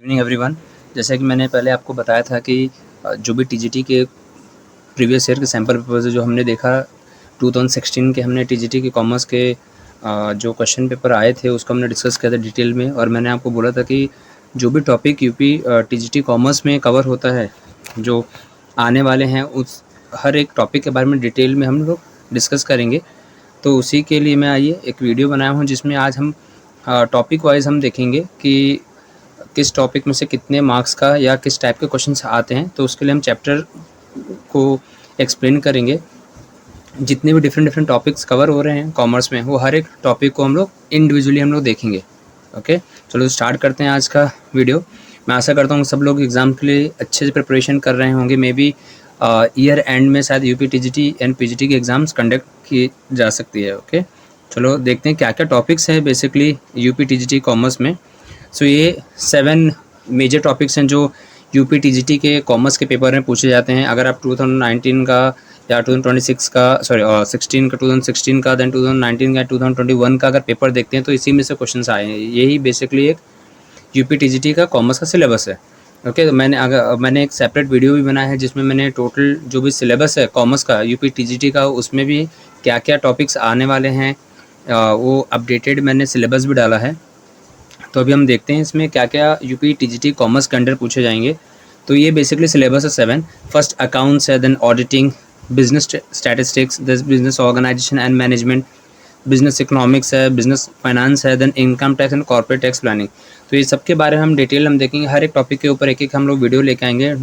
Evening everyone. जैसा कि मैंने पहले आपको बताया था कि जो भी टीजीटी के प्रीवियस ईयर के सैम्पल पेपर्स जो हमने देखा 2016 के, हमने टीजीटी के कॉमर्स के जो क्वेश्चन पेपर आए थे उसको हमने डिस्कस किया था डिटेल में। और मैंने आपको बोला था कि जो भी टॉपिक यूपी टीजीटी कॉमर्स में कवर होता है, जो आने वाले हैं, उस हर एक टॉपिक के बारे में डिटेल में हम लोग डिस्कस करेंगे। तो उसी के लिए मैं आइए एक वीडियो बनाया हूँ जिसमें आज हम टॉपिक वाइज हम देखेंगे कि किस टॉपिक में से कितने मार्क्स का या किस टाइप के क्वेश्चंस आते हैं। तो उसके लिए हम चैप्टर को एक्सप्लेन करेंगे। जितने भी डिफरेंट टॉपिक्स कवर हो रहे हैं कॉमर्स में, वो हर एक टॉपिक को हम लोग इंडिविजुअली हम लोग देखेंगे। ओके, चलो स्टार्ट करते हैं आज का वीडियो। मैं आशा करता हूँ सब लोग एग्ज़ाम के लिए अच्छे से प्रिपरेशन कर रहे होंगे। मे बी ईयर एंड में शायद यूपी टीजीटी एंड पीजीटी के एग्ज़ाम्स कंडक्ट की जा सकती है। ओके, चलो देखते हैं क्या क्या टॉपिक्स हैं बेसिकली यूपी टीजीटी कॉमर्स में। सो ये 7 मेजर टॉपिक्स हैं जो यूपी टीजीटी के कॉमर्स के पेपर में पूछे जाते हैं। अगर आप 2019 का या 2026 का 16 का 2016 का, देन 2019 का, 2021 का अगर पेपर देखते हैं तो इसी में से क्वेश्चंस आए हैं। यही बेसिकली एक यूपी टीजीटी का कॉमर्स का सिलेबस है। ओके, तो मैंने एक सेपरेट वीडियो भी बनाया है जिसमें मैंने टोटल जो भी सिलेबस है कॉमर्स का यूपी टीजीटी का, उसमें भी क्या क्या टॉपिक्स आने वाले हैं वो अपडेटेड मैंने सिलेबस भी डाला है। तो अभी हम देखते हैं इसमें क्या क्या यूपी टीजीटी कॉमर्स के अंडर पूछे जाएंगे। तो ये बेसिकली सिलेबस है 7। फर्स्ट अकाउंट्स है, then auditing, business statistics, business organisation and management, business economics है, बिजनेस फाइनेंस है, then income tax and corporate tax planning. तो ये सबके बारे में हम डिटेल हम देखेंगे। हर एक टॉपिक के ऊपर एक एक हम लोग वीडियो लेके आएंगे।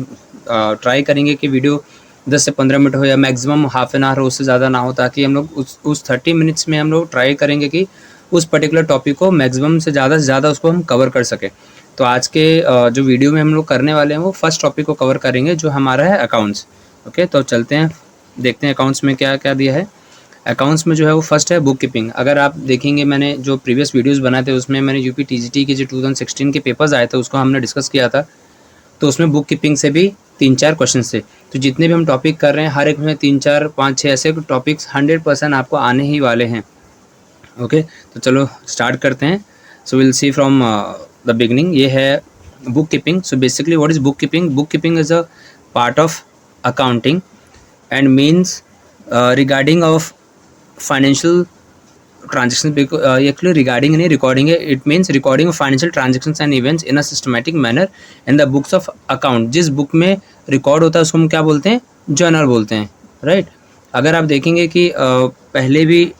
ट्राई करेंगे कि वीडियो 10 से 15 मिनट हो या मैक्सिमम हाफ एन आवर हो, उससे ज़्यादा ना हो, ताकि हम लोग उस 30 मिनट्स में हम लोग ट्राई करेंगे कि उस पर्टिकुलर टॉपिक को मैक्सिमम से ज़्यादा उसको हम कवर कर सकें। तो आज के जो वीडियो में हम लोग करने वाले हैं वो फर्स्ट टॉपिक को कवर करेंगे जो हमारा है अकाउंट्स। ओके, तो चलते हैं देखते हैं अकाउंट्स में क्या क्या दिया है। अकाउंट्स में जो है वो फर्स्ट है बुक कीपिंग। अगर आप देखेंगे मैंने जो प्रीवियस वीडियोस बनाए थे उसमें मैंने यूपी टीजीटी के जो 2016 के पेपर्स आए थे उसको हमने डिस्कस किया था। तो उसमें बुक कीपिंग से भी 3-4 क्वेश्चन थे। तो जितने भी हम टॉपिक कर रहे हैं हर एक में 3-4-5-6 ऐसे टॉपिक्स 100% आपको आने ही वाले हैं। ओके, तो चलो स्टार्ट करते हैं। So will see from the beginning. ये है book keeping. So basically what is book keeping? Book keeping is a part of accounting and means regarding of financial transaction. Actually regarding नहीं, recording है। It means recording of financial transactions and events in a systematic manner in the books of account. जिस book में record होता है उसको हम क्या बोलते हैं? जर्नल बोलते हैं, राइट। अगर आप देखेंगे कि पहले भी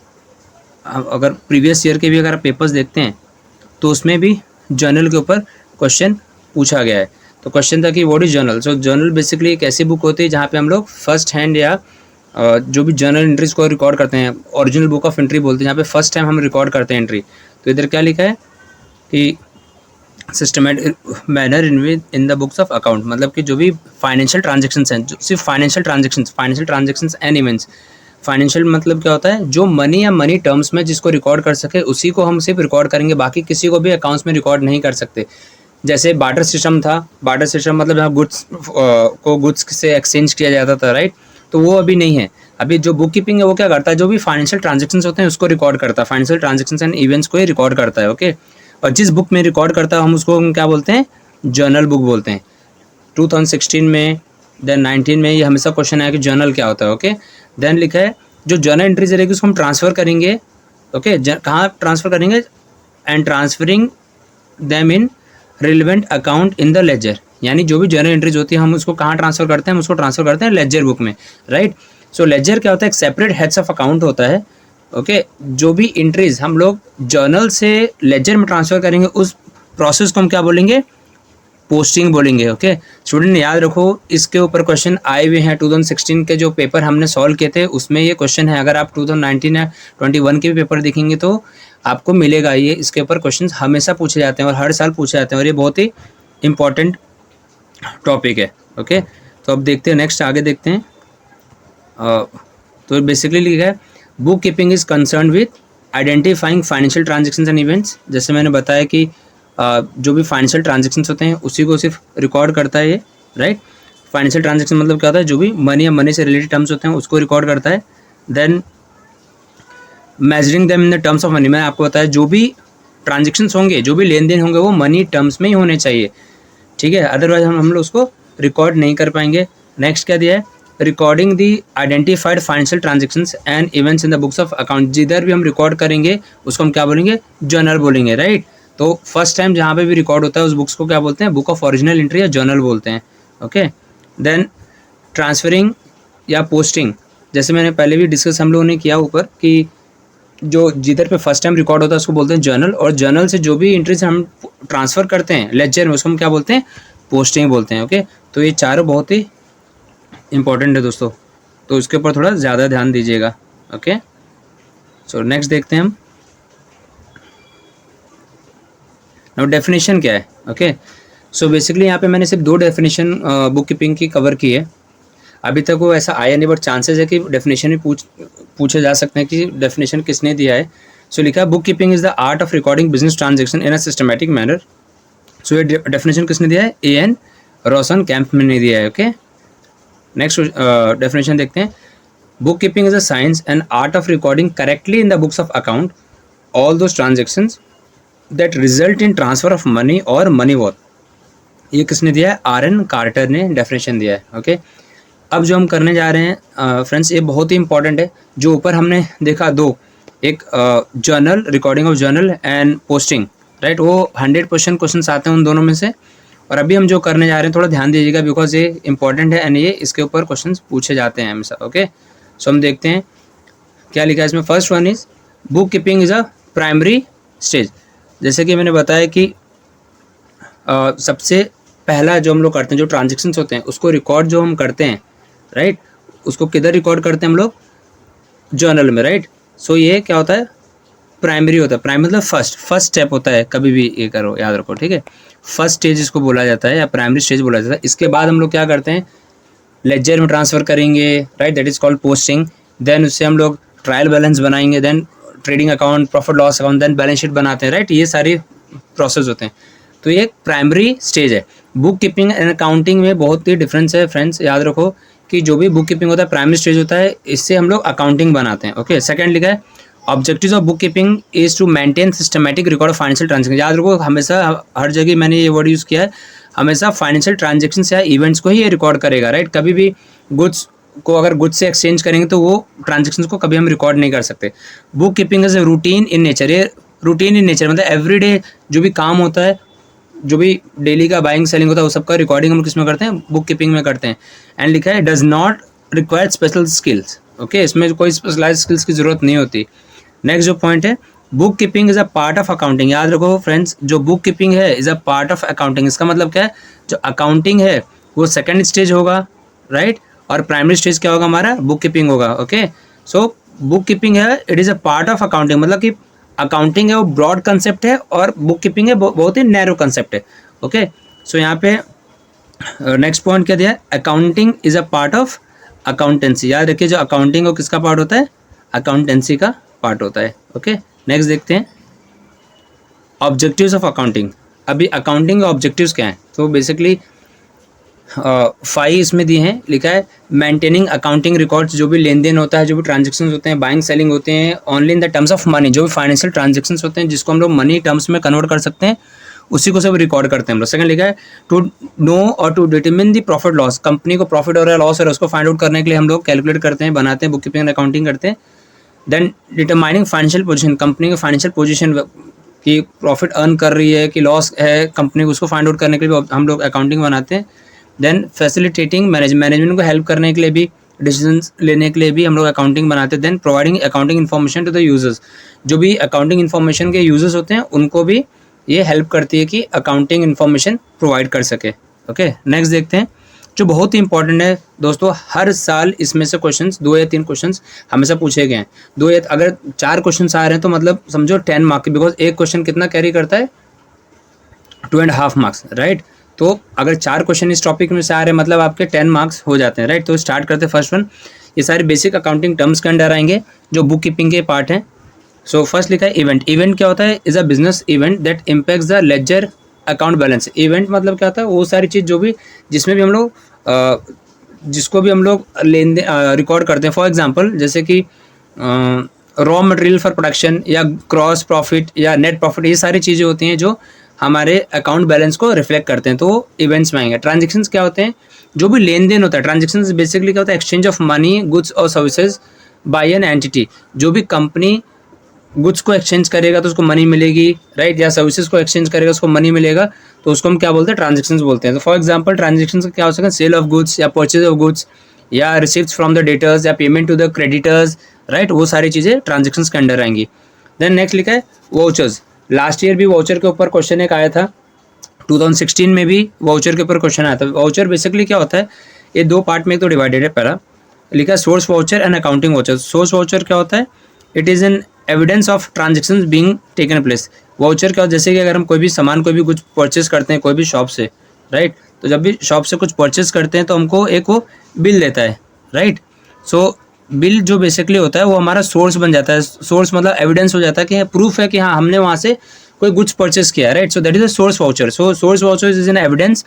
अगर प्रीवियस ईयर के भी अगर आप पेपर्स देखते हैं तो उसमें भी जर्नल के ऊपर क्वेश्चन पूछा गया है। तो क्वेश्चन था कि what is journal. So journal basically एक ऐसी बुक होती है जहाँ पे हम लोग फर्स्ट हैंड या जो भी जर्नल एंट्रीज को रिकॉर्ड करते हैं, ओरिजिनल बुक ऑफ एंट्री बोलते हैं, जहाँ पे फर्स्ट टाइम हम रिकॉर्ड करते हैं एंट्री। तो इधर क्या लिखा है कि systematic manner in the books of account, मतलब कि जो भी फाइनेंशियल ट्रांजेक्शन्स हैं, सिर्फ financial transactions and events. Financial मतलब क्या होता है? जो मनी या मनी टर्म्स में जिसको रिकॉर्ड कर सके उसी को हम सिर्फ रिकॉर्ड करेंगे, बाकी किसी को भी अकाउंट्स में रिकॉर्ड नहीं कर सकते। जैसे बार्टर सिस्टम था। बार्टर सिस्टम मतलब जहाँ गुड्स को गुड्स से एक्सचेंज किया जाता था, राइट। तो वो अभी नहीं है। अभी जो बुक कीपिंग है वो क्या करता है? जो भी फाइनेंशियल ट्रांजेक्शन्स होते हैं उसको रिकॉर्ड करता है, फाइनेंशियल ट्रांजेक्शन्स एंड इवेंट्स को ही रिकॉर्ड करता है। ओके, और जिस बुक में रिकॉर्ड करता है हम उसको क्या बोलते हैं? जर्नल बुक बोलते हैं। 2016 में, देन 19 में ये हमेशा क्वेश्चन आया कि जर्नल क्या होता है। ओके, देन लिखा है जो जर्नल एंट्रीज रहेगी उसको हम ट्रांसफ़र करेंगे। ओके, कहाँ ट्रांसफ़र करेंगे? And transferring them in relevant account in the ledger. यानी जो भी जर्नल एंट्रीज होती है हम उसको कहाँ ट्रांसफ़र करते हैं? हम उसको ट्रांसफ़र करते हैं लेजर बुक में, राइट। सो लेजर क्या होता है? एक सेपरेट हेड्स ऑफ अकाउंट होता है। ओके, जो भी एंट्रीज हम लोग जर्नल से लेजर में ट्रांसफ़र करेंगे उस प्रोसेस को हम क्या बोलेंगे? पोस्टिंग बोलेंगे। ओके, स्टूडेंट याद रखो इसके ऊपर क्वेश्चन आए हुए हैं। 2016 के जो पेपर हमने सॉल्व किए थे उसमें ये क्वेश्चन है। अगर आप 2019 या 21 के भी पेपर देखेंगे तो आपको मिलेगा ये। इसके ऊपर क्वेश्चन हमेशा पूछे जाते हैं और हर साल पूछे जाते हैं और ये बहुत ही इंपॉर्टेंट टॉपिक है। ओके, तो अब देखते हैं नेक्स्ट, आगे देखते हैं। तो बेसिकली लिखा है book keeping is concern with identifying financial transactions and events. जैसे मैंने बताया कि जो भी फाइनेंशियल ट्रांजेक्शन्स होते हैं उसी को सिर्फ रिकॉर्ड करता है ये, राइट। फाइनेंशियल ट्रांजेक्शन मतलब क्या होता है? जो भी मनी या मनी से रिलेटेड टर्म्स होते हैं उसको रिकॉर्ड करता है। Then measuring them in the terms of money. मैंने आपको बताया जो भी ट्रांजेक्शन्स होंगे, जो भी लेन देन होंगे वो मनी टर्म्स में ही होने चाहिए। ठीक है, अदरवाइज हम लोग उसको रिकॉर्ड नहीं कर पाएंगे। नेक्स्ट क्या दिया है, recording the identified financial transactions and events in the books of account, जिधर भी हम रिकॉर्ड करेंगे उसको हम क्या बोलेंगे, जर्नल बोलेंगे, राइट। तो फर्स्ट टाइम जहाँ पे भी रिकॉर्ड होता है उस बुक्स को क्या बोलते हैं, बुक ऑफ ओरिजिनल एंट्री या जर्नल बोलते हैं, ओके। देन ट्रांसफरिंग या पोस्टिंग, जैसे मैंने पहले भी डिस्कस हम लोगों ने किया ऊपर कि जो जिधर पे फर्स्ट टाइम रिकॉर्ड होता है उसको बोलते हैं जर्नल, और जर्नल से जो भी एंट्रीज हम ट्रांसफ़र करते हैं लेजर में उसको हम क्या बोलते हैं, पोस्टिंग बोलते हैं, ओके। तो ये चारों बहुत ही इंपॉर्टेंट है दोस्तों, तो इसके ऊपर थोड़ा ज़्यादा ध्यान दीजिएगा, ओके। सो नेक्स्ट देखते हैं हम, नाउ डेफिनेशन क्या है, ओके। सो बेसिकली यहाँ पे मैंने सिर्फ 2 डेफिनेशन बुक कीपिंग की कवर की है, अभी तक वो ऐसा आया नहीं, बट चांसेस है कि डेफिनेशन भी पूछे जा सकते हैं कि डेफिनेशन किसने दिया है। सो लिखा है book keeping is the art of recording business transaction in a systematic manner. So ये डेफिनेशन किसने दिया है, A.N. रोसेनकैम्प ने दिया है, ओके। नेक्स्ट डेफिनेशन देखते हैं, book keeping is a science and art of recording correctly in the books of account all those transactions that result in transfer of money और मनी वर्थ। ये किसने दिया है, R.N. कार्टर ने definition दिया है, ओके। अब जो हम करने जा रहे हैं फ्रेंड्स, ये बहुत ही इंपॉर्टेंट है। जो ऊपर हमने देखा 2, एक journal, recording of journal and posting, right, वो 100% क्वेश्चन आते हैं उन दोनों में से। और अभी हम जो करने जा रहे हैं थोड़ा ध्यान दीजिएगा, बिकॉज ये इंपॉर्टेंट है एंड ये इसके ऊपर क्वेश्चन पूछे जाते हैं हमेशा, ओके। सो हम देखते हैं क्या लिखा है इसमें। First one is book keeping is a primary stage. जैसे कि मैंने बताया कि सबसे पहला जो हम लोग करते हैं, जो ट्रांजेक्शन्स होते हैं उसको रिकॉर्ड जो हम करते हैं, राइट, उसको किधर रिकॉर्ड करते हैं हम लोग, जर्नल में, राइट। सो ये क्या होता है, प्राइमरी होता है। प्राइमरी मतलब फर्स्ट स्टेप होता है, कभी भी ये करो, याद रखो, ठीक है। फर्स्ट स्टेज इसको बोला जाता है या प्राइमरी स्टेज बोला जाता है। इसके बाद हम लोग क्या करते हैं, लेजर में ट्रांसफ़र करेंगे, right, that is called posting. Then उससे हम लोग ट्रायल बैलेंस बनाएंगे, then trading account, profit loss account, then balance sheet बनाते हैं, राइट। ये सारे प्रोसेस होते हैं। तो ये एक प्राइमरी स्टेज है। बुक कीपिंग एंड अकाउंटिंग में बहुत ही डिफरेंस है फ्रेंड्स, याद रखो कि जो भी बुक कीपिंग होता है प्राइमरी स्टेज होता है, इससे हम लोग अकाउंटिंग बनाते हैं, ओके। सेकंड लिखा है objectives of book keeping is to maintain systematic record of financial transaction. याद रखो हमेशा, हर जगह मैंने ये वर्ड यूज़ किया है, हमेशा फाइनेंशियल ट्रांजेक्शन या इवेंट्स को ही ये रिकॉर्ड करेगा, राइट। कभी भी गुड्स को अगर गुड्स से एक्सचेंज करेंगे तो वो ट्रांजेक्शन को कभी हम रिकॉर्ड नहीं कर सकते। Book keeping is a routine in nature. ये रूटीन इन नेचर मतलब एवरीडे जो भी काम होता है, जो भी डेली का बाइंग सेलिंग होता है, वो सबका रिकॉर्डिंग हम किस में करते हैं, बुक कीपिंग में करते हैं। एंड लिखा है does not require special skills, okay. इसमें कोई स्पेशलाइज स्किल्स की ज़रूरत नहीं होती। नेक्स्ट जो पॉइंट है, book keeping is a part of accounting. याद रखो फ्रेंड्स, जो बुक कीपिंग है is a part of accounting. इसका मतलब क्या है, जो अकाउंटिंग है वो सेकेंड स्टेज होगा, राइट, और प्राइमरी स्टेज क्या होगा, हमारा बुक कीपिंग होगा, ओके। सो बुक कीपिंग है, it is a part of accounting, मतलब कि अकाउंटिंग है वो ब्रॉड कंसेप्ट है और बुक कीपिंग है बहुत ही नैरो कंसेप्ट है, ओके। सो यहाँ पे नेक्स्ट पॉइंट क्या दिया है, accounting is a part of accountancy. याद रखिए, जो अकाउंटिंग वो किसका पार्ट होता है, अकाउंटेंसी का पार्ट होता है, ओके। नेक्स्ट देखते हैं ऑब्जेक्टिव्स ऑफ अकाउंटिंग। अभी अकाउंटिंग के ऑब्जेक्टिव्स क्या हैं, तो बेसिकली 5 इसमें दिए हैं। लिखा है मेंटेनिंग अकाउंटिंग रिकॉर्ड्स, जो भी लेन देन होता है, जो भी ट्रांजेक्शन्स होते हैं, बाइंग सेलिंग होते हैं, only in the terms of money, जो भी फाइनेंशियल ट्रांजेक्शन्स होते हैं जिसको हम लोग मनी टर्म्स में कन्वर्ट कर सकते हैं, उसी को सब रिकॉर्ड करते हैं हम लोग। सेकंड लिखा है टू नो और to determine the profit loss. Company को प्रॉफिट और लॉस है उसको फाइंड आउट करने के लिए हम लोग कैलकुलेट करते हैं, बनाते हैं, बुक कीपिंग एंड अकाउंटिंग करते हैं। Then determining financial position, company की फाइनेंशियल पोजीशन कि प्रॉफिट अर्न कर रही है कि लॉस है कंपनी को, उसको फाइंड आउट करने के लिए हम लोग अकाउंटिंग बनाते हैं। देन फैसिलिटेटिंग मैनेजमेंट को हेल्प करने के लिए भी, डिसीजंस लेने के लिए भी हम लोग अकाउंटिंग बनाते हैं। Then providing accounting information to the users, जो भी अकाउंटिंग इन्फॉर्मेशन के यूजर्स होते हैं उनको भी ये हेल्प करती है कि अकाउंटिंग इन्फॉर्मेशन प्रोवाइड कर सके, ओके। नेक्स्ट देखते हैं जो बहुत ही इंपॉर्टेंट है दोस्तों, हर साल इसमें से क्वेश्चंस 2 या 3 क्वेश्चंस हमेशा पूछे गए हैं। 2 या अगर 4 क्वेश्चंस आ रहे हैं तो मतलब समझो 10 मार्क्स, बिकॉज एक क्वेश्चन कितना कैरी करता है, 2.5 मार्क्स, राइट। तो अगर 4 क्वेश्चन इस टॉपिक में से आ रहे हैं मतलब आपके 10 मार्क्स हो जाते हैं, राइट। तो स्टार्ट करते हैं फर्स्ट वन। ये सारे बेसिक अकाउंटिंग टर्म्स के अंडर आएंगे जो बुक कीपिंग के पार्ट हैं। सो फर्स्ट लिखा है इवेंट। इवेंट क्या होता है, is a business event that impacts the ledger account balance. Event मतलब क्या होता है, वो सारी चीज़ जो भी जिसमें भी हम लोग जिसको भी हम लोग लेन देन रिकॉर्ड करते हैं। फॉर एग्जांपल जैसे कि रॉ मटेरियल फॉर प्रोडक्शन या क्रॉस प्रॉफिट या नेट प्रॉफिट, ये सारी चीज़ें होती हैं जो हमारे अकाउंट बैलेंस को रिफ्लेक्ट करते हैं, तो इवेंट्स में आएंगे। ट्रांजेक्शन्स क्या होते हैं? जो भी लेन देन होता है, ट्रांजेक्शन्स बेसिकली क्या होता है? एक्सचेंज ऑफ मनी, गुड्स और सर्विसेज बाय एन एंटिटी। जो भी कंपनी गुड्स को एक्सचेंज करेगा तो उसको मनी मिलेगी, राइट, या सर्विसेज को एक्सचेंज करेगा उसको मनी मिलेगा, तो उसको हम क्या बोलते हैं? ट्रांजेक्शन्स बोलते हैं। तो फॉर एग्जांपल ट्रांजेक्शन्स क्या हो सकता है? सेल ऑफ गुड्स या परचेज ऑफ गुड्स या रिसीव्स फ्रॉम द डेटर्स या payment to the creditors, right, वो सारी चीज़ें ट्रांजेक्शन्स के अंडर आएंगी। देन नेक्स्ट लिखा है वाउचर्स। लास्ट ईयर भी वाउचर के ऊपर क्वेश्चन एक आया था, 2016 में भी वाउचर के ऊपर क्वेश्चन आया था। वाउचर बेसिकली क्या होता है? ये दो पार्ट में एक तो डिवाइडेड है। पहला लिखा है source voucher and accounting voucher. Source voucher क्या होता है? It is an evidence of transactions being taken place. Voucher क्या होता है? जैसे कि अगर हम कोई भी सामान, कोई भी कुछ परचेस करते हैं कोई भी शॉप से, राइट, तो जब भी शॉप से कुछ परचेस करते हैं तो हमको एक वो बिल देता है, राइट। सो बिल जो बेसिकली होता है वो हमारा सोर्स बन जाता है। सोर्स मतलब एविडेंस हो जाता है कि प्रूफ है कि हाँ हमने वहाँ से कोई गुड्स परचेस किया है, right. So that is a source voucher. So source voucher is an evidence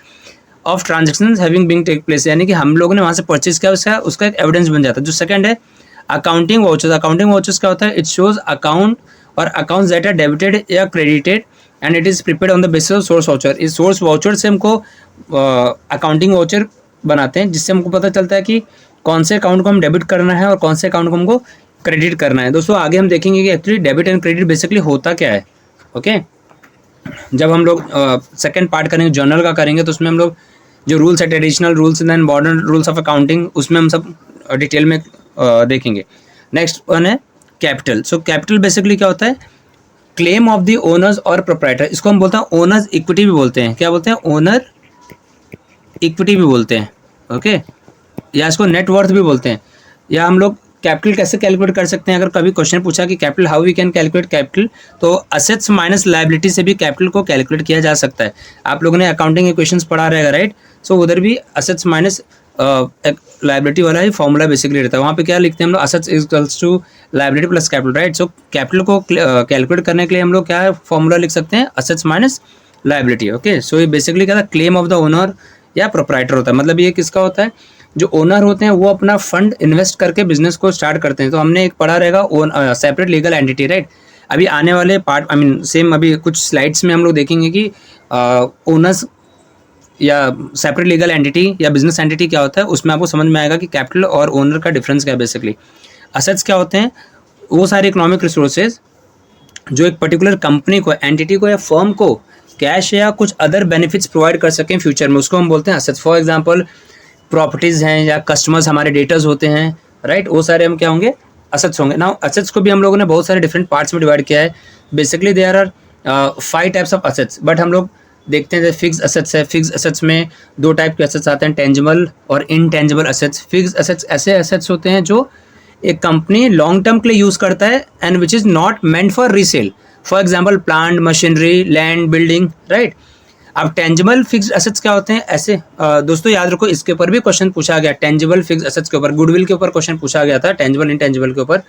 of transactions having being take place, यानी कि हम लोगों ने वहाँ से परचेस किया, उसका एक एविडेंस बन जाता है। जो सेकंड है अकाउंटिंग वाउचर्स। अकाउंटिंग वाउचर्स क्या होता है? इट शोज अकाउंट और अकाउंट्स दैट आर डेबिटेड या credited and it is prepared on the basis of source voucher. इस सोर्स वाउचर से हमको अकाउंटिंग वाउचर बनाते हैं, जिससे हमको पता चलता है कि कौन से अकाउंट को हम डेबिट करना है और कौन से अकाउंट को हमको क्रेडिट करना है। दोस्तों आगे हम देखेंगे कि actually debit and credit basically होता क्या है, ओके। जब हम लोग सेकेंड पार्ट करेंगे जर्नल का करेंगे तो उसमें हम लोग जो रूल्स है, traditional rules and modern rules of accounting, उसमें हम सब डिटेल में देखेंगे। नेक्स्ट वन है कैपिटल। सो कैपिटल बेसिकली क्या होता है? क्लेम ऑफ द ओनर्स और प्रोप्राइटर। इसको हम बोलते हैं ओनर्स इक्विटी भी बोलते हैं। क्या बोलते हैं? ओनर इक्विटी भी बोलते हैं, ओके, या इसको नेटवर्थ भी बोलते हैं। या हम लोग कैपिटल कैसे कैलकुलेट कर सकते हैं? अगर कभी क्वेश्चन पूछा कि capital how we can calculate capital, तो असेट्स माइनस लायबिलिटी से भी कैपिटल को कैलकुलेट किया जा सकता है। आप लोगों ने अकाउंटिंग इक्वेशंस पढ़ा रहेगा, राइट। सो उधर भी असेट्स माइनस लायबिलिटी वाला ही फॉर्मूला बेसिकली रहता है। वहाँ पे क्या लिखते हैं हम लोग? Assets equals to liability plus capital, right. So capital को कैलकुलेट करने के लिए हम लोग क्या है फॉर्मूला लिख सकते हैं? Assets minus liability, okay. So ये बेसिकली क्या था? क्लेम ऑफ द ओनर या प्रोप्राइटर होता है। मतलब ये किसका होता है? जो ओनर होते हैं वो अपना फंड इन्वेस्ट करके बिजनेस को स्टार्ट करते हैं। तो हमने एक पढ़ा रहेगा सेपरेट लीगल एंटिटी, राइट। अभी आने वाले पार्ट सेम अभी कुछ स्लाइड्स में हम लोग देखेंगे कि ओनर्स या सेपरेट लीगल एंटिटी या बिजनेस एंटिटी क्या होता है। उसमें आपको समझ में आएगा कि कैपिटल और ओनर का डिफरेंस क्या है। बेसिकली असेट्स क्या होते हैं? वो सारे इकोनॉमिक रिसोर्सेज जो एक पर्टिकुलर कंपनी को, एंटिटी को या फर्म को कैश या कुछ अदर बेनिफिट्स प्रोवाइड कर सकें फ्यूचर में, उसको हम बोलते हैं असेट्स। फॉर एग्जांपल प्रॉपर्टीज़ हैं या कस्टमर्स हमारे डेटर्स होते हैं, राइट, वो सारे हम क्या होंगे? असेट्स होंगे। नाउ असेट्स को भी हम लोगों ने बहुत सारे डिफरेंट पार्ट्स में डिवाइड किया है। Basically there are 5 types of assets, but हम लोग देखते हैं जैसे फिक्स असेट्स है। फिक्स असेट्स में 2 टाइप के असेट्स आते हैं, टेंजिबल और इनटेंजिबल असेट्स। फिक्स असेट्स ऐसे असेट्स होते हैं जो एक कंपनी लॉन्ग टर्म के लिए यूज़ करता है and which is not meant for resale. For example plant, machinery, land, building, right. अब टेंजिबल फिक्स्ड असेट्स क्या होते हैं? ऐसे दोस्तों याद रखो, इसके ऊपर भी क्वेश्चन पूछा गया, टेंजिबल फिक्स्ड असेट्स के ऊपर, गुडविल के ऊपर क्वेश्चन पूछा गया था, टेंजिबल इनटेंजिबल के ऊपर।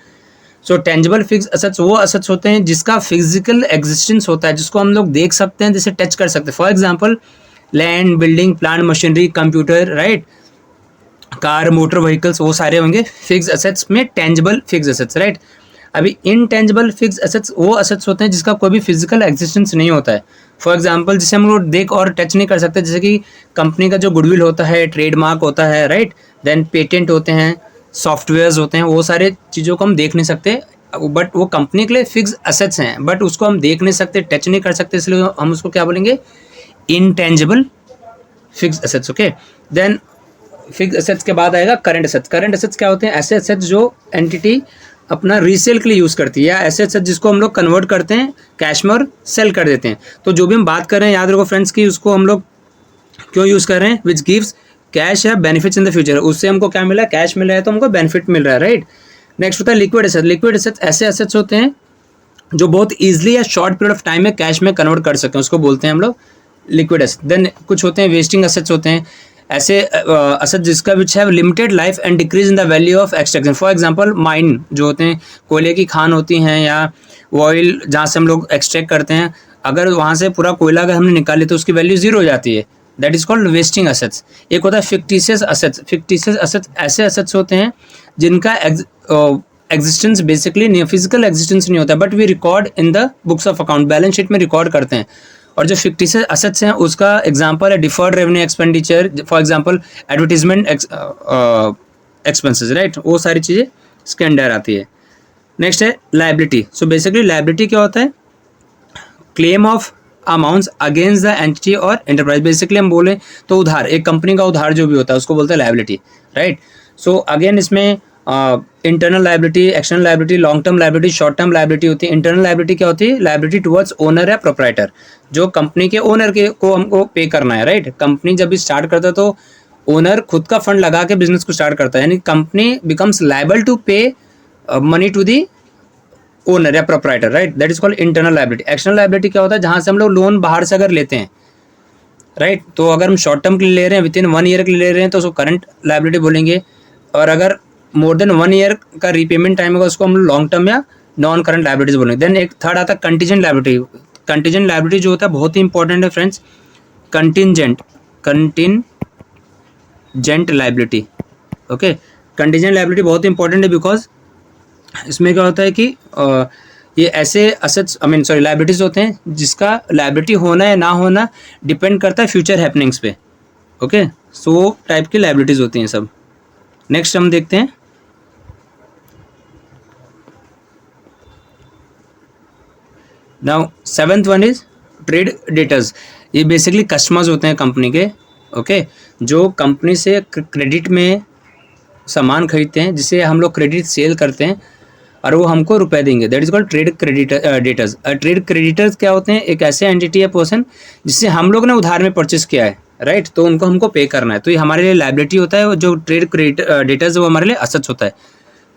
सो टेंजिबल फिक्स्ड असेट्स वो असेट्स होते हैं जिसका फिजिकल एग्जिस्टेंस होता है, जिसको हम लोग देख सकते हैं, जिसे टच कर सकते हैं। For example land, building, plant, machinery, computer, right, car, motor vehicles, वो सारे होंगे फिक्स्ड असेट्स में टेंजिबल फिक्स्ड असेट्स, राइट। अभी इनटेंजिबल फिक्स्ड असेट्स वो असेट्स होते हैं जिसका कोई भी फिजिकल एग्जिस्टेंस नहीं होता है। फॉर एग्जांपल जिसे हम लोग देख और टच नहीं कर सकते, जैसे कि कंपनी का जो गुडविल होता है, ट्रेडमार्क होता है, राइट, देन पेटेंट होते हैं, सॉफ्टवेयर्स होते हैं, वो सारे चीज़ों को हम देख नहीं सकते, बट वो कंपनी के लिए फिक्स्ड असेट्स हैं, बट उसको हम देख नहीं सकते, टच नहीं कर सकते, इसलिए हम उसको क्या बोलेंगे? Intangible fixed assets, okay. Then fixed assets के बाद आएगा करंट असेट्स। करंट असेट्स क्या होते हैं? ऐसे असेट्स जो एंटिटी अपना रीसेल के लिए यूज़ करती है, या ऐसे असेट्स जिसको हम लोग कन्वर्ट करते हैं कैश में और सेल कर देते हैं। तो जो भी हम बात कर रहे हैं, याद रखो फ्रेंड्स कि उसको हम लोग क्यों यूज़ कर रहे हैं? विच गिव्स कैश या बेनिफिट्स इन द फ्यूचर। उससे हमको क्या मिला? कैश मिल रहा है तो हमको बेनिफिट मिल रहा है, राइट। नेक्स्ट होता है लिक्विड एसेट्स। लिक्विड एसेट्स ऐसे एसेट्स होते हैं जो बहुत ईजिली या शॉर्ट पीरियड ऑफ टाइम में कैश में कन्वर्ट कर सकें, उसको बोलते हैं हम लोग लिक्विड एसेट्स। देन कुछ होते हैं वेस्टिंग एसेट्स होते हैं, ऐसे असेट जिसका विच है limited life and decrease in the value of extraction. For example mine जो होते हैं, कोयले की खान होती हैं या ऑयल जहाँ से हम लोग एक्सट्रैक्ट करते हैं, अगर वहाँ से पूरा कोयला अगर हमने निकाले तो उसकी वैल्यू 0 हो जाती है, that is called wasting assets. एक होता है फिक्टिशियस असेट्स। फिक्टिशियस असेट्स ऐसे असेट्स होते हैं जिनका एग्जिस्टेंस बेसिकली नहीं, फिजिकल एग्जिस्टेंस नहीं होता, but we record in the books of account, balance sheet में रिकॉर्ड करते हैं। और जो फिक्टिशियस असेट्स हैं उसका एग्जांपल है deferred revenue expenditure, for example advertisement expenses, right, वो सारी चीज़ें इसके अंडर आती है। नेक्स्ट है लायबिलिटी। सो बेसिकली लायबिलिटी क्या होता है? Claim of amounts against the entity और एंटरप्राइज। बेसिकली हम बोले तो उधार, एक कंपनी का उधार जो भी होता है उसको बोलते हैं लायबिलिटी, राइट। सो अगेन इसमें internal liability, external liability, long term liability, short term liability होती है। इंटरनल लायबिलिटी क्या होती है? लायबिलिटी टुवर्ड्स ओनर या प्रोप्राइटर, जो कंपनी के ओनर के को हमको पे करना है, राइट। कंपनी जब भी स्टार्ट करता है तो ओनर खुद का फंड लगा के बिजनेस को स्टार्ट करता है, यानी कंपनी बिकम्स लायबल टू पे मनी टू दी ओनर या proprietor, right, that is called internal liability. External liability क्या होता है? जहाँ से हम लोग लोन बाहर से अगर लेते हैं, राइट, तो अगर हम शॉर्ट टर्म के लिए ले रहे हैं, विद इन 1 ईयर के लिए ले रहे हैं तो उसको करंट लायबिलिटी बोलेंगे, और अगर मोर देन 1 ईयर का रीपेमेंट टाइम होगा उसको हम लॉन्ग टर्म या नॉन करंट लायबिलिटीज बोलेंगे। देन एक थर्ड आता है कंटीजेंट लायबिलिटी। कंटीजेंट लायबिलिटी जो होता है बहुत ही इंपॉर्टेंट है friends, contingent liability, okay. Contingent liability बहुत ही इंपॉर्टेंट है बिकॉज इसमें क्या होता है कि ये ऐसे असेट्स लायबिलिटीज होते हैं जिसका लायबिलिटी होना या ना होना डिपेंड करता है फ्यूचर हैपनिंग्स पे, ओके। सो टाइप की लायबिलिटीज होती हैं सब। नेक्स्ट हम देखते हैं now seventh one is trade debtors. ये बेसिकली कस्टमर्स होते हैं कंपनी के, ओके, जो कंपनी से क्रेडिट में सामान खरीदते हैं, जिसे हम लोग क्रेडिट सेल करते हैं और वो हमको रुपए देंगे, that is called trade debtors. Trade creditors क्या होते हैं? एक ऐसे एंटिटी या पर्सन जिससे हम लोग ने उधार में परचेस किया है, राइट, तो उनको हमको पे करना है, तो ये हमारे लिए लायबिलिटी होता है। जो ट्रेड डेटर्स वो हमारे लिए असेट्स होता है।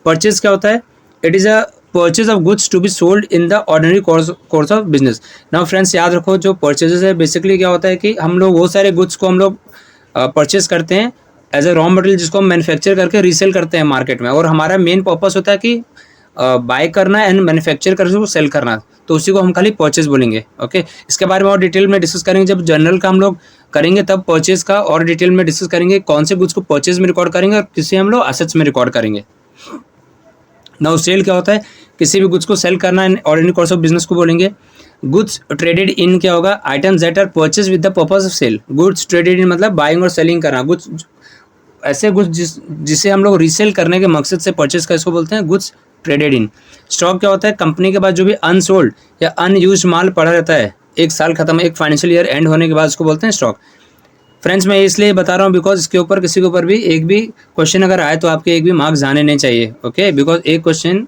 परचेज क्या होता है? It is a purchase of goods to be sold in the ordinary course of business. Now friends याद रखो, जो परचेजेस है बेसिकली क्या होता है कि हम लोग वो सारे गुड्स को हम लोग परचेज करते हैं एज अ रॉ मटेरियल, जिसको हम मैन्युफैक्चर करके रीसेल करते हैं मार्केट में, और हमारा मेन पर्पस होता है कि बाय करना एंड मैन्युफैक्चर करके उसको सेल करना, तो उसी को हम खाली परचेज बोलेंगे, ओके। इसके बारे में और डिटेल में डिस्कस करेंगे जब जनरल का हम लोग करेंगे, तब परचेज का और डिटेल में डिस्कस करेंगे, कौन से गुड्स को परचेज में रिकॉर्ड करेंगे और किसे हम लोग असेट्स में रिकॉर्ड करेंगे। नाउ सेल क्या होता है? किसी भी गुड्स को सेल करना and ordinary course of business को बोलेंगे। गुड्स ट्रेडेड इन क्या होगा? Items that are purchase with the purpose of sale. Goods traded in मतलब बाइंग और सेलिंग करना, गुड्स ऐसे गुड्स जिसे हम लोग रीसेल करने के मकसद से परचेज का, इसको बोलते हैं गुड्स ट्रेडेड इन। स्टॉक क्या होता है? कंपनी के पास जो भी अनसोल्ड या अनयूज्ड माल पड़ा रहता है, एक साल खत्म, एक फाइनेंशियल ईयर एंड होने के बाद, उसको बोलते हैं स्टॉक। फ्रेंड्स मैं इसलिए बता रहा हूँ बिकॉज इसके ऊपर किसी के ऊपर भी एक भी क्वेश्चन अगर आए तो आपके एक भी मार्क्स जाने नहीं चाहिए, ओके, बिकॉज एक क्वेश्चन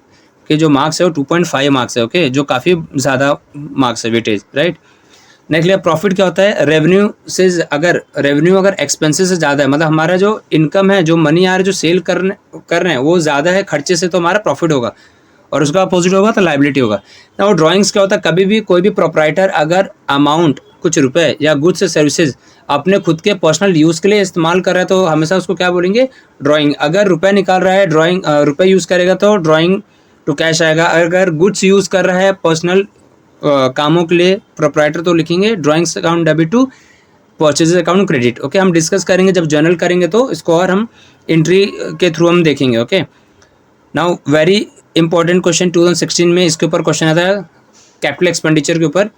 के जो मार्क्स है वो 2.5 मार्क्स है, ओके, जो काफ़ी ज़्यादा मार्क्स है वेटेज, राइट। नेक्स्ट लिया प्रॉफिट क्या होता है? रेवेन्यू से अगर एक्सपेंसेस से ज़्यादा है, मतलब हमारा जो इनकम है, जो मनी आ रहा है, जो सेल कर रहे हैं वो ज़्यादा है खर्चे से, तो हमारा प्रॉफिट होगा, और उसका अपोजिट होगा तो लायबिलिटी होगा। ना वो ड्राइंग्स क्या होता है? कभी भी कोई भी प्रोप्राइटर अगर अमाउंट कुछ रुपए या गुड्स से सर्विसेज अपने खुद के पर्सनल यूज़ के लिए इस्तेमाल कर रहा है तो हमेशा उसको क्या बोलेंगे? ड्राइंग। अगर रुपए निकाल रहा है, ड्राइंग रुपए यूज़ करेगा तो ड्राइंग टू कैश आएगा। अगर गुड्स यूज़ कर रहा है पर्सनल कामों के लिए प्रोप्राइटर, तो लिखेंगे drawings account debit to purchase account credit, okay. हम डिस्कस करेंगे जब जर्नल करेंगे तो इसको, और हम एंट्री के थ्रू हम देखेंगे, okay. Now very important question 2016 में इसके ऊपर क्वेश्चन आता है कैपिटल एक्सपेंडिचर के ऊपर।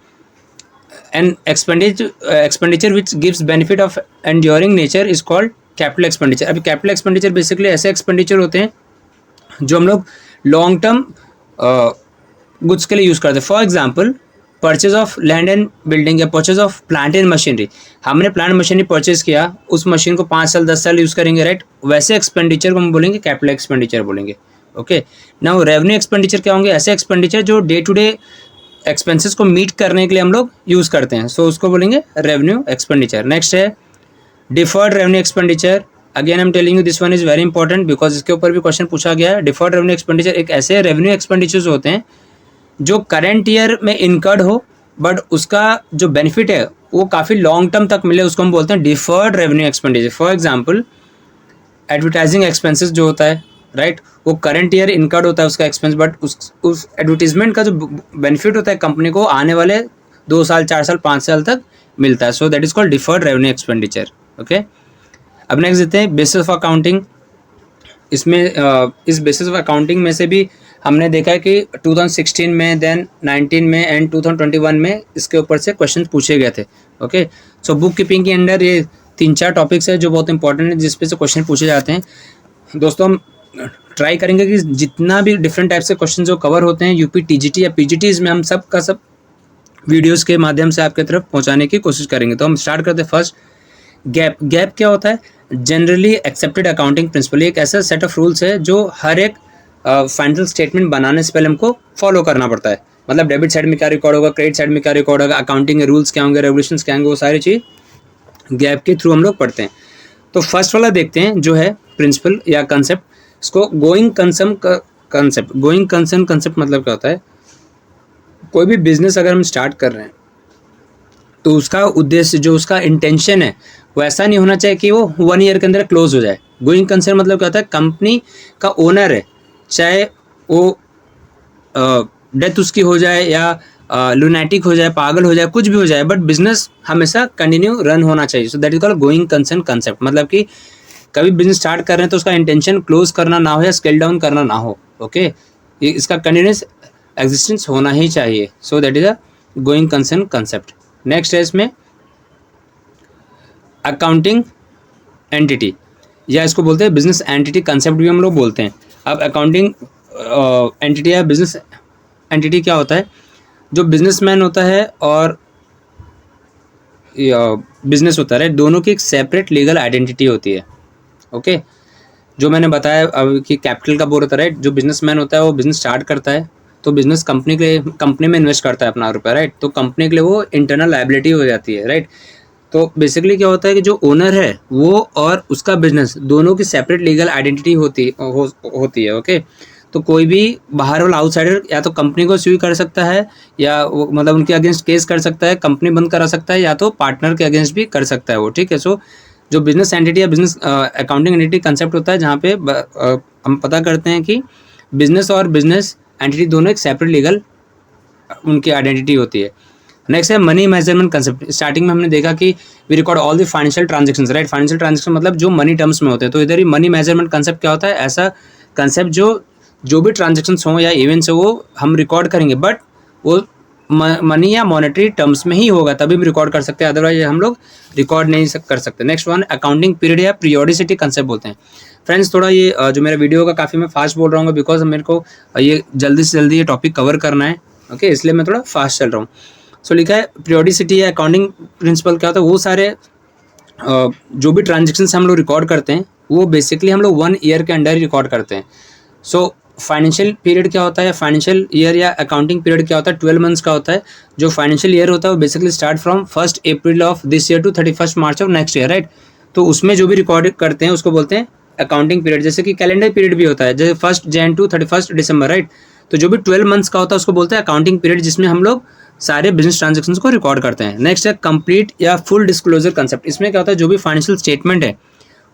And expenditure which gives benefit of enduring nature is called capital expenditure. अभी कैपिटल एक्सपेंडिचर बेसिकली ऐसे एक्सपेंडिचर होते हैं जो हम लोग लॉन्ग टर्म गुड्स के लिए यूज़ करते हैं। For example purchase of land and building या purchase of plant and machinery. हमने प्लांट मशीनरी परचेज किया, उस मशीन को 5 साल 10 साल यूज़ करेंगे, राइट, वैसे एक्सपेंडिचर को हम बोलेंगे कैपिटल एक्सपेंडिचर बोलेंगे, ओके। नाउ रेवेन्यू एक्सपेंडिचर क्या होंगे? ऐसे एक्सपेंडिचर जो डे टू डे एक्सपेंसेस को मीट करने के लिए हम लोग यूज़ करते हैं, सो उसको बोलेंगे रेवेन्यू एक्सपेंडिचर। नेक्स्ट है deferred revenue expenditure. Again I am telling you this one is very important because इसके ऊपर भी क्वेश्चन पूछा गया है। डिफर्ड रेवेन्यू एक्सपेंडिचर एक ऐसे रेवेन्यू एक्सपेंडिचर्स होते हैं जो करंट ईयर में इनकर्ड हो, बट उसका जो बेनिफिट है वो काफ़ी लॉन्ग टर्म तक मिले, उसको हम बोलते हैं deferred revenue expenditure. For example advertising expenses जो होता है, राइट, वो करंट ईयर इनकर्ड होता है उसका एक्सपेंस, बट उस एडवर्टीजमेंट का जो बेनिफिट होता है कंपनी को आने वाले 2 साल 4 साल 5 साल तक मिलता है, सो that is called deferred revenue expenditure, okay. अब नेक्स्ट देते हैं बेसिस ऑफ अकाउंटिंग। इसमें इस बेसिस ऑफ अकाउंटिंग में से भी हमने देखा है कि 2016 में, देन 19 में एंड 2021 में इसके ऊपर से क्वेश्चन पूछे गए थे। ओके, सो बुक कीपिंग के अंदर ये 3-4 टॉपिक्स है जो बहुत इंपॉर्टेंट है, जिस पे से क्वेश्चन पूछे जाते हैं। दोस्तों हम ट्राई करेंगे कि जितना भी डिफरेंट टाइप से क्वेश्चन जो कवर होते हैं यूपी टीजीटी या पीजीटीज में, हम सब का सब वीडियोस के माध्यम से आपके तरफ पहुंचाने की कोशिश करेंगे। तो हम स्टार्ट करते हैं फर्स्ट, गैप। गैप क्या होता है? Generally accepted accounting principle. एक ऐसा सेट ऑफ रूल्स है जो हर एक फाइनेंशियल स्टेटमेंट बनाने से पहले हमको फॉलो करना पड़ता है। मतलब डेबिट साइड में क्या रिकॉर्ड होगा, क्रेडिट साइड में क्या रिकॉर्ड होगा, अकाउंटिंग के रूल्स क्या होंगे, रेगुलेशंस क्या होंगे, वो सारी चीज़ गैप के थ्रू हम लोग पढ़ते हैं। तो फर्स्ट वाला देखते हैं जो है प्रिंसिपल या कंसेप्ट, इसको going concern concept. Going concern concept मतलब क्या होता है? कोई भी बिजनेस अगर हम स्टार्ट कर रहे हैं तो उसका उद्देश्य, जो उसका इंटेंशन है, वो ऐसा नहीं होना चाहिए कि वो 1 ईयर के अंदर क्लोज हो जाए। गोइंग कंसर्न मतलब क्या होता है? कंपनी का ओनर है, चाहे वो डेथ उसकी हो जाए या लुनैटिक हो जाए, पागल हो जाए, कुछ भी हो जाए, बट बिजनेस हमेशा कंटिन्यू रन होना चाहिए। सो that is called going concern concept. मतलब कि कभी बिजनेस स्टार्ट कर रहे हैं तो उसका इंटेंशन क्लोज करना ना हो या स्केल डाउन करना ना हो। ओके, इसका कंटिन्यूस एग्जिस्टेंस होना ही चाहिए। सो that is a going concern concept. Next है इसमें अकाउंटिंग एंटिटी, या इसको बोलते हैं बिजनेस एंटिटी कंसेप्ट भी हम लोग बोलते हैं। अब अकाउंटिंग एंटिटी या बिजनेस एंटिटी क्या होता है? जो बिजनेसमैन होता है और बिजनेस होता है, दोनों की एक सेपरेट लीगल आइडेंटिटी होती है। ओके, जो मैंने बताया अब कि कैपिटल का बोल होता है, राइट? जो बिजनेसमैन होता है वो बिजनेस स्टार्ट करता है तो बिजनेस कंपनी के लिए, कंपनी में इन्वेस्ट करता है अपना रुपया, राइट? तो कंपनी के लिए वो इंटरनल लायबिलिटी हो जाती है, राइट? तो बेसिकली क्या होता है कि जो ओनर है वो और उसका बिजनेस दोनों की सेपरेट लीगल आइडेंटिटी होती है। ओके, तो कोई भी बाहर वाला आउटसाइडर या तो कंपनी को स्यू कर सकता है, या वो मतलब उनके अगेंस्ट केस कर सकता है, कंपनी बंद करा सकता है, या तो पार्टनर के अगेंस्ट भी कर सकता है वो। ठीक है, सो जो बिजनेस एंटिटी या बिजनेस अकाउंटिंग एंटिटी कंसेप्ट होता है, जहाँ पे हम पता करते हैं कि बिजनेस और बिजनेस एंटिटी दोनों एक सेपरेट लीगल उनकी आइडेंटिटी होती है। नेक्स्ट है मनी मेजरमेंट कंसेप्ट। स्टार्टिंग में हमने देखा कि we record all the financial transactions, right? Financial transaction मतलब जो मनी टर्म्स में होते हैं। तो इधर ही मनी मेजरमेंट कंसेप्ट क्या होता है? ऐसा कंसेप्ट जो भी ट्रांजैक्शंस हों या इवेंट्स हो वो हम रिकॉर्ड करेंगे, बट वो मनी या मॉनेटरी टर्म्स में ही होगा, तभी भी रिकॉर्ड कर सकते हैं, अदरवाइज हम लोग रिकॉर्ड नहीं कर सकते। नेक्स्ट वन अकाउंटिंग पीरियड या पीरियोडिसिटी कंसेप्ट बोलते हैं। फ्रेंड्स थोड़ा ये जो मेरा वीडियो होगा काफ़ी मैं फास्ट बोल रहा हूँ बिकॉज मेरे को ये जल्दी से जल्दी ये टॉपिक कवर करना है। ओके, इसलिए मैं थोड़ा फास्ट चल रहा हूँ। सो लिखा है पीरियोडिसिटी या अकाउंटिंग प्रिंसिपल क्या होता है? वो सारे जो भी ट्रांजेक्शन्स हम लोग रिकॉर्ड करते हैं वो बेसिकली हम लोग 1 ईयर के अंडर रिकॉर्ड करते हैं। सो फाइनेंशियल पीरियड क्या होता है? फाइनेंशियल ईयर या अकाउंटिंग पीरियड क्या होता है? 12 मंथ्स का होता है। जो फाइनेंशियल ईयर होता है वो basically start from 1 April of this year to 31 March of next year, right? तो उसमें जो भी रिकॉर्ड करते हैं उसको बोलते हैं अकाउंटिंग पीरियड। जैसे कि कैलेंडर पीरियड भी होता है, जैसे 1 जनवरी टू 31 दिसंबर, राइट? तो जो भी 12 मंथ्स का होता है उसको बोलते हैं अकाउंटिंग पीरियड, जिसमें हम लोग सारे बिजनेस ट्रांजेक्शन्स को रिकॉर्ड करते हैं। नेक्स्ट है कंप्लीट या फुल डिस्क्लोजर कंसेप्ट। इसमें क्या होता है? जो भी फाइनेंशियल स्टेटमेंट है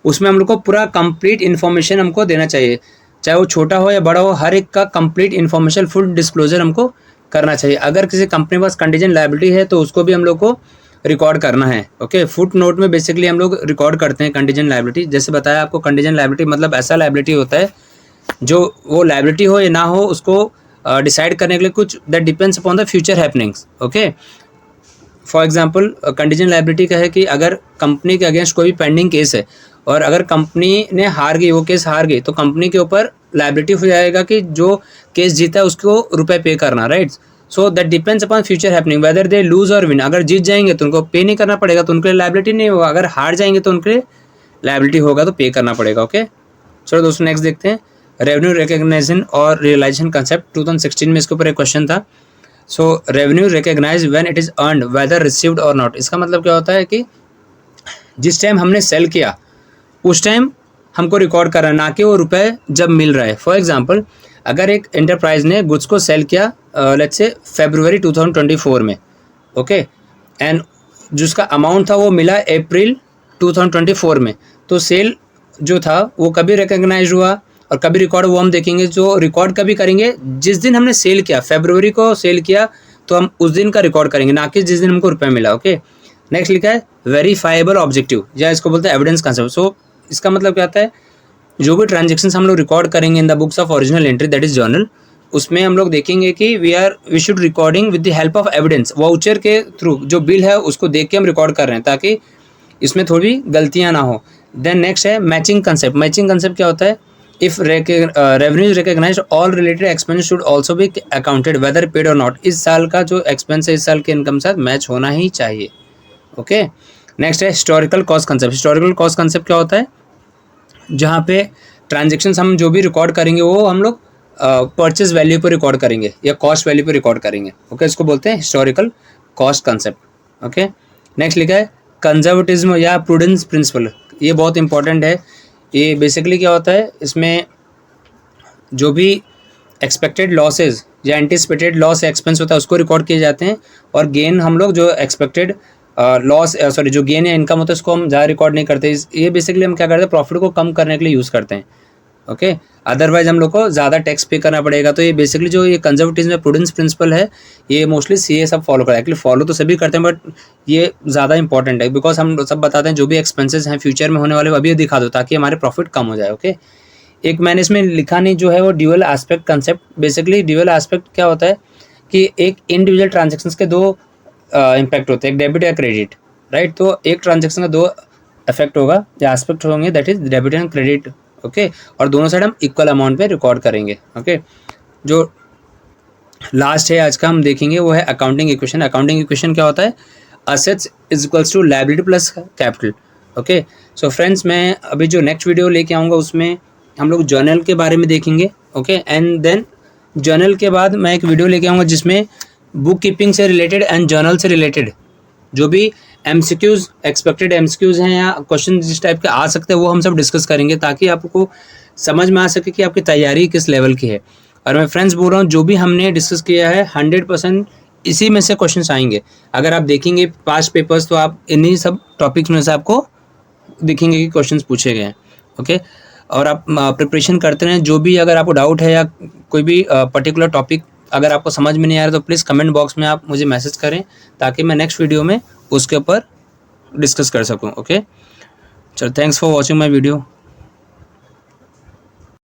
उसमें हम लोग को पूरा कंप्लीट इन्फॉर्मेशन हमको देना चाहिए, चाहे वो छोटा हो या बड़ा हो, हर एक का कंप्लीट इन्फॉर्मेशन फुल डिस्क्लोजर हमको करना चाहिए। अगर किसी कंपनी के पास कंटीजेंट लायबिलिटी है तो उसको भी हम लोग को रिकॉर्ड करना है। ओके, फुट नोट में बेसिकली हम लोग रिकॉर्ड करते हैं कंटीजेंट लायबिलिटी। जैसे बताया आपको, कंटीजेंट लायबिलिटी मतलब ऐसा लायबिलिटी होता है जो वो लायबिलिटी हो या ना हो उसको डिसाइड करने के लिए कुछ that depends upon the future happenings. Okay, for example contingent liability का है कि अगर कंपनी के अगेंस्ट कोई भी पेंडिंग केस है और अगर कंपनी ने हार गई, वो केस हार गई, तो कंपनी के ऊपर लायबिलिटी हो जाएगा कि जो केस जीता है उसको रुपए पे करना, right? So that depends upon future happening whether they lose और विन। अगर जीत जाएंगे तो उनको पे नहीं करना पड़ेगा, तो उनके लिए लायबिलिटी नहीं होगा। अगर हार जाएंगे तो उनके लिए लायबिलिटी होगा, तो पे करना पड़ेगा। ओके, चलो दोस्तों नेक्स्ट देखते हैं रेवेन्यू रिकग्निशन और रियलाइजेशन कंसेप्ट। 2016 में इसके ऊपर एक क्वेश्चन था। So revenue recognize when it is earned whether received or not. इसका मतलब क्या होता है कि जिस टाइम हमने सेल किया उस टाइम हमको रिकॉर्ड करना है, ना कि वो रुपए जब मिल रहा है। फॉर एग्जांपल अगर एक एंटरप्राइज ने गुड्स को सेल किया लेट्स से फरवरी 2024 में, ओके, एंड जिसका अमाउंट था वो मिला अप्रैल 2024 में, तो सेल जो था वो कभी रिकग्नाइज हुआ और कभी रिकॉर्ड, वो हम देखेंगे। जो रिकॉर्ड कभी करेंगे जिस दिन हमने सेल किया, फरवरी को सेल किया तो हम उस दिन का रिकॉर्ड करेंगे, ना कि जिस दिन हमको रुपये मिला। ओके, नेक्स्ट लिखा है वेरीफाइबल ऑब्जेक्टिव, या इसको बोलते हैं एविडेंस कंसेप्ट। सो इसका मतलब क्या आता है? जो भी ट्रांजेक्शन्स हम लोग रिकॉर्ड करेंगे in the books of original entry that is journal, उसमें हम लोग देखेंगे कि we should recording with the help of evidence, voucher के थ्रू जो बिल है उसको देख के हम रिकॉर्ड कर रहे हैं ताकि इसमें थोड़ी गलतियां ना हो। देन नेक्स्ट है मैचिंग कंसेप्ट। मैचिंग कंसेप्ट क्या होता है? If revenue recognised all related expense should also be accounted whether paid or not. इस साल का जो एक्सपेंस है इस साल के इनकम के साथ मैच होना ही चाहिए। ओके, नेक्स्ट है historical cost concept. Historical cost concept क्या होता है? जहाँ पे ट्रांजेक्शन्स हम जो भी रिकॉर्ड करेंगे वो हम लोग परचेज वैल्यू पर रिकॉर्ड करेंगे या कॉस्ट वैल्यू पर रिकॉर्ड करेंगे। ओके, इसको बोलते हैं historical cost concept. Okay, next लिखा है कंजर्वेटिज्म या प्रूडेंस प्रिंसिपल। ये बहुत इंपॉर्टेंट है। ये बेसिकली क्या होता है, इसमें जो भी एक्सपेक्टेड लॉसेज या एंटिसिपेटेड लॉस एक्सपेंस होता है उसको रिकॉर्ड किए जाते हैं, और गेन हम लोग जो एक्सपेक्टेड लॉस जो गेन या इनकम होता है उसको हम ज़्यादा रिकॉर्ड नहीं करते। ये बेसिकली हम क्या करते हैं, प्रॉफिट को कम करने के लिए यूज़ करते हैं। ओके, अदरवाइज हम लोग को ज़्यादा टैक्स पे करना पड़ेगा। तो ये बेसिकली जो ये कंजर्वेटिज्म या प्रूडेंस प्रिंसिपल है ये मोस्टली सीए सब फॉलो करता है। एक्चुअली फॉलो तो सभी करते हैं बट ये ज़्यादा इंपॉर्टेंट है बिकॉज हम सब बताते हैं जो भी एक्सपेंसेस हैं फ्यूचर में होने वाले अभी दिखा दो ताकि हमारे प्रॉफिट कम हो जाए। ओके, एक मैंने इसमें लिखा नहीं जो है वो dual aspect concept. Basically dual aspect क्या होता है कि एक इंडिविजुअल ट्रांजेक्शन्स के दो इम्पैक्ट होते हैं, एक डेबिट या क्रेडिट, राइट। तो एक ट्रांजेक्शन का दो इफेक्ट होगा या एस्पेक्ट होंगे, that is debit and credit. Okay, और दोनों साइड हम इक्वल अमाउंट पे रिकॉर्ड करेंगे। ओके, जो लास्ट है आज का हम देखेंगे वो है अकाउंटिंग इक्वेशन। अकाउंटिंग इक्वेशन क्या होता है? Assets is equals to liability plus capital. Okay, so friends मैं अभी जो नेक्स्ट वीडियो लेके आऊँगा उसमें हम लोग जर्नल के बारे में देखेंगे। ओके, एंड देन जर्नल के बाद मैं एक वीडियो लेके आऊँगा जिसमें बुक कीपिंग से रिलेटेड एंड जर्नल से रिलेटेड जो भी एमसीक्यूज एक्सपेक्टेड एमसीक्यूज हैं या क्वेश्चन जिस टाइप के आ सकते हैं वो हम सब डिस्कस करेंगे ताकि आपको समझ में आ सके कि आपकी तैयारी किस लेवल की है। और मैं फ्रेंड्स बोल रहा हूँ जो भी हमने डिस्कस किया है 100% इसी में से क्वेश्चंस आएंगे। अगर आप देखेंगे पास्ट पेपर्स तो आप इन्हीं सब टॉपिक्स में से आपको दिखेंगे कि क्वेश्चंस पूछे गए हैं। ओके, और आप प्रिपरेशन करते रहें। जो भी अगर आपको डाउट है या कोई भी पर्टिकुलर टॉपिक अगर आपको समझ में नहीं आ रहा तो प्लीज़ कमेंट बॉक्स में आप मुझे मैसेज करें ताकि मैं नेक्स्ट वीडियो में उसके ऊपर डिस्कस कर सकूं। ओके, चलो, thanks for watching my video.